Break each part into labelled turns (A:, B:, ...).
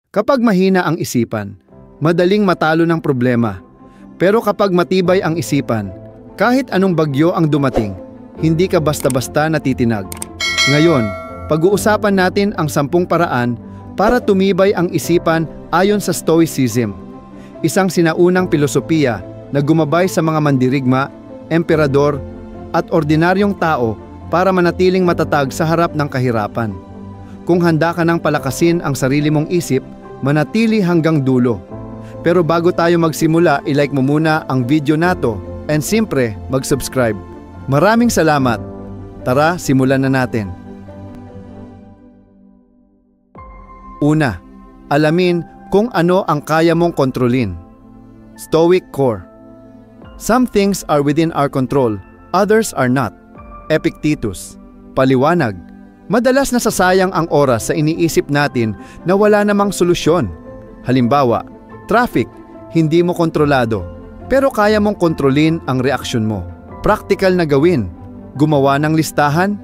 A: Kapag mahina ang isipan, madaling matalo ng problema. Pero kapag matibay ang isipan, kahit anong bagyo ang dumating, hindi ka basta-basta natitinag. Ngayon, pag-uusapan natin ang 10 paraan para tumibay ang isipan ayon sa Stoicism, isang sinaunang pilosopiya na gumabay sa mga mandirigma, emperador, at ordinaryong tao para manatiling matatag sa harap ng kahirapan. Kung handa ka nang palakasin ang sarili mong isip, manatili hanggang dulo. Pero bago tayo magsimula, i-like mo muna ang video nato and siyempre mag-subscribe. Maraming salamat. Tara, simulan na natin. Una, alamin kung ano ang kaya mong kontrolin. Stoic Core. Some things are within our control, others are not. Epictetus. Paliwanag. Madalas nasasayang ang oras sa iniisip natin na wala namang solusyon. Halimbawa, traffic, hindi mo kontrolado, pero kaya mong kontrolin ang reaksyon mo. Practical na gawin. Gumawa ng listahan.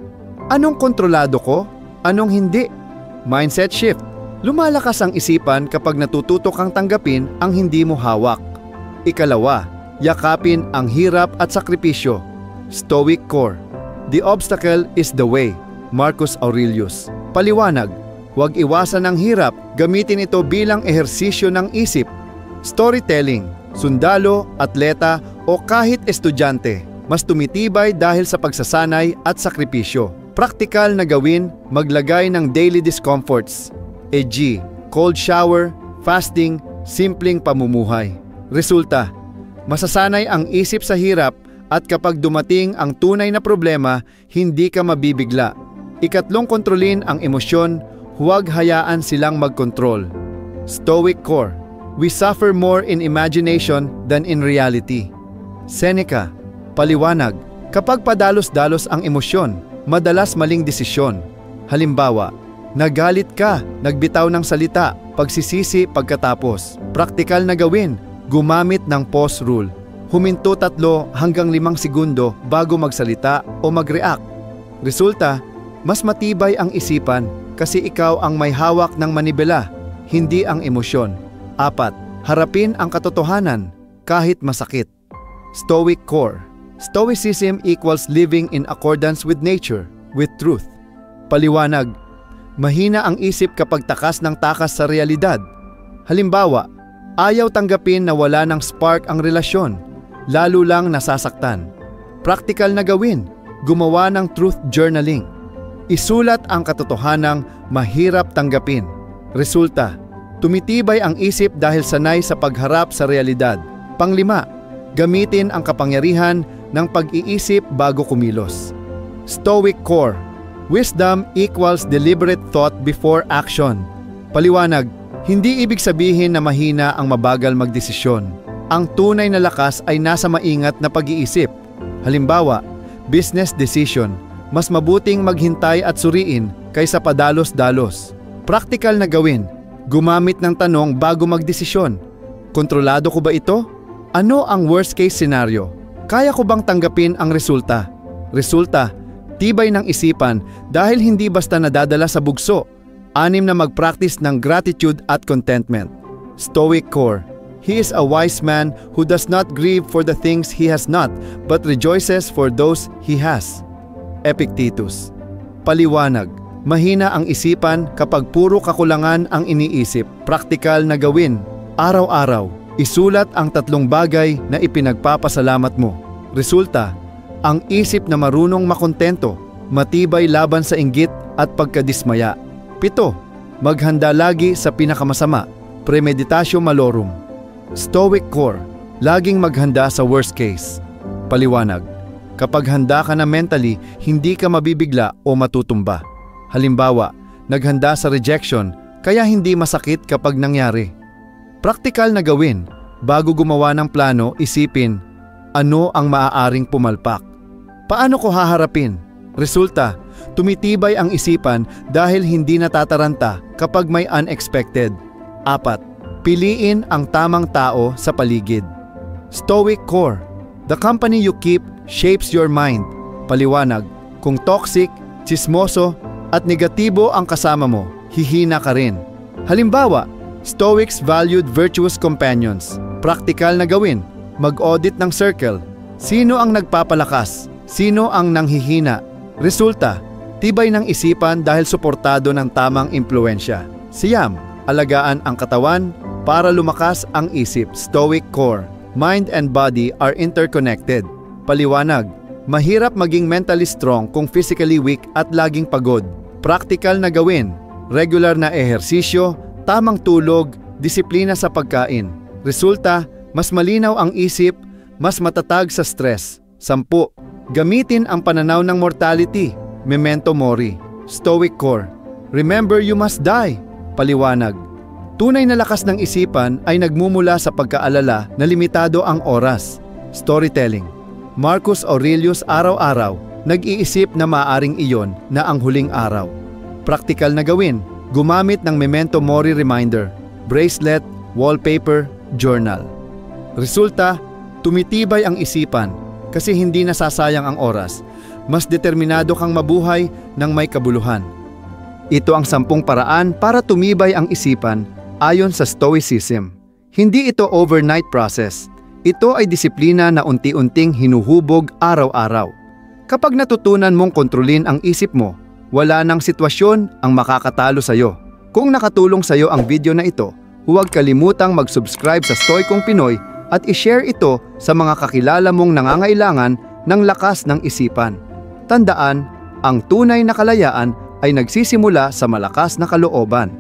A: Anong kontrolado ko? Anong hindi? Mindset shift. Lumalakas ang isipan kapag natututo kang tanggapin ang hindi mo hawak. Ikalawa, yakapin ang hirap at sakripisyo. Stoic Core. The obstacle is the way. Marcus Aurelius. Paliwanag, huwag iwasan ang hirap, gamitin ito bilang ehersisyo ng isip. Storytelling, sundalo, atleta o kahit estudyante, mas tumitibay dahil sa pagsasanay at sakripisyo. Praktikal na gawin, maglagay ng daily discomforts. E.g., cold shower, fasting, simpleng pamumuhay. Resulta, masasanay ang isip sa hirap at kapag dumating ang tunay na problema, hindi ka mabibigla. Ikatlong, kontrolin ang emosyon, huwag hayaan silang magkontrol. Stoic Core. We suffer more in imagination than in reality. Seneca. Paliwanag. Kapag padalos-dalos ang emosyon, madalas maling desisyon. Halimbawa, nagalit ka, nagbitaw ng salita, pagsisisi pagkatapos. Praktikal na gawin, gumamit ng pause rule. Huminto 3 hanggang 5 segundo bago magsalita o mag-react. Resulta, mas matibay ang isipan kasi ikaw ang may hawak ng manibela, hindi ang emosyon. 4. Harapin ang katotohanan kahit masakit. Stoic Core. Stoicism equals living in accordance with nature, with truth. Paliwanag, mahina ang isip kapag takas ng takas sa realidad. Halimbawa, ayaw tanggapin na wala ng spark ang relasyon, lalo lang nasasaktan. Praktikal na gawin, gumawa ng truth journaling. Isulat ang katotohanang mahirap tanggapin. Resulta, tumitibay ang isip dahil sanay sa pagharap sa realidad. 5. Gamitin ang kapangyarihan ng pag-iisip bago kumilos. Stoic Core. Wisdom equals deliberate thought before action. Paliwanag, hindi ibig sabihin na mahina ang mabagal magdesisyon. Ang tunay na lakas ay nasa maingat na pag-iisip. Halimbawa, business decision. Mas mabuting maghintay at suriin kaysa padalos-dalos. Praktikal na gawin, gumamit ng tanong bago magdesisyon. Kontrolado ko ba ito? Ano ang worst case scenario? Kaya ko bang tanggapin ang resulta? Resulta, tibay ng isipan dahil hindi basta nadadala sa bugso. 6 na mag-practice ng gratitude at contentment. Stoic Core. He is a wise man who does not grieve for the things he has not, but rejoices for those he has. Epictetus. Paliwanag, mahina ang isipan kapag puro kakulangan ang iniisip. Praktikal na gawin, araw-araw, isulat ang 3 bagay na ipinagpapasalamat mo. Resulta, ang isip na marunong makontento, matibay laban sa inggit at pagkadismaya. 7. Maghanda lagi sa pinakamasama, premeditatio malorum. Stoic Core. Laging maghanda sa worst case. Paliwanag, kapag handa ka na mentally, hindi ka mabibigla o matutumba. Halimbawa, naghanda sa rejection, kaya hindi masakit kapag nangyari. Praktikal na gawin, bago gumawa ng plano, isipin, ano ang maaaring pumalpak? Paano ko haharapin? Resulta, tumitibay ang isipan dahil hindi natataranta kapag may unexpected. 4. Piliin ang tamang tao sa paligid. Stoic Core. The company you keep shapes your mind. Paliwanag, kung toxic, tsismoso, at negatibo ang kasama mo, hihina ka rin. Halimbawa, Stoics valued virtuous companions. Praktikal na gawin. Mag-audit ng circle. Sino ang nagpapalakas? Sino ang nanghihina? Resulta, tibay ng isipan dahil suportado ng tamang impluensya. Siyam, alagaan ang katawan para lumakas ang isip. Stoic core. Mind and body are interconnected. Paliwanag, mahirap maging mentally strong kung physically weak at laging pagod. Praktikal na gawin. Regular na ehersisyo, tamang tulog, disiplina sa pagkain. Resulta, mas malinaw ang isip, mas matatag sa stress. 10. Gamitin ang pananaw ng mortality. Memento mori. Stoic core. Remember you must die. Paliwanag. Tunay na lakas ng isipan ay nagmumula sa pagkaalala na limitado ang oras. Storytelling. Marcus Aurelius araw-araw nag-iisip na maaring iyon na ang huling araw. Praktikal na gawin. Gumamit ng memento mori reminder, bracelet, wallpaper, journal. Resulta, tumitibay ang isipan kasi hindi nasasayang ang oras. Mas determinado kang mabuhay ng may kabuluhan. Ito ang 10 paraan para tumibay ang isipan ayon sa Stoicism. Hindi ito overnight process. Ito ay disiplina na unti-unting hinuhubog araw-araw. Kapag natutunan mong kontrolin ang isip mo, wala nang sitwasyon ang makakatalo sa iyo. Kung nakatulong sa iyo ang video na ito, huwag kalimutang mag-subscribe sa Stoikong Pinoy at i-share ito sa mga kakilala mong nangangailangan ng lakas ng isipan. Tandaan, ang tunay na kalayaan ay nagsisimula sa malakas na kalooban.